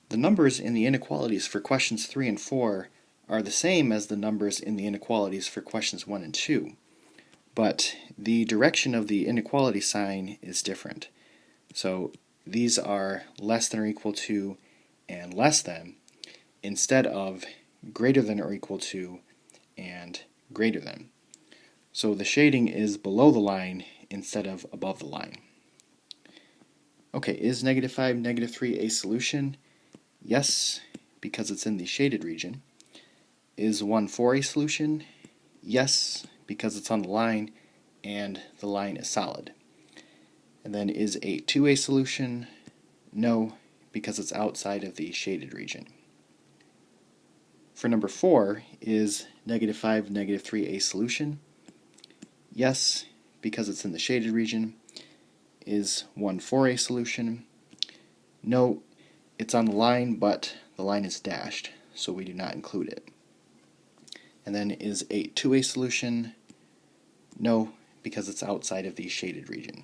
The numbers in the inequalities for questions 3 and 4 are the same as the numbers in the inequalities for questions 1 and 2, but the direction of the inequality sign is different. So these are less than or equal to and less than instead of greater than or equal to and greater than. So the shading is below the line instead of above the line. Okay, is -5, -3 a solution? Yes, because it's in the shaded region. Is 1, 4 a solution? Yes, because it's on the line and the line is solid. And then is 8, 2 a solution? No, because it's outside of the shaded region. For number 4, is -5, -3 a solution? Yes, because it's in the shaded region. Is 1, 4 a solution? No, it's on the line, but the line is dashed, so we do not include it. And then is 8, 2 a solution? No, because it's outside of the shaded region.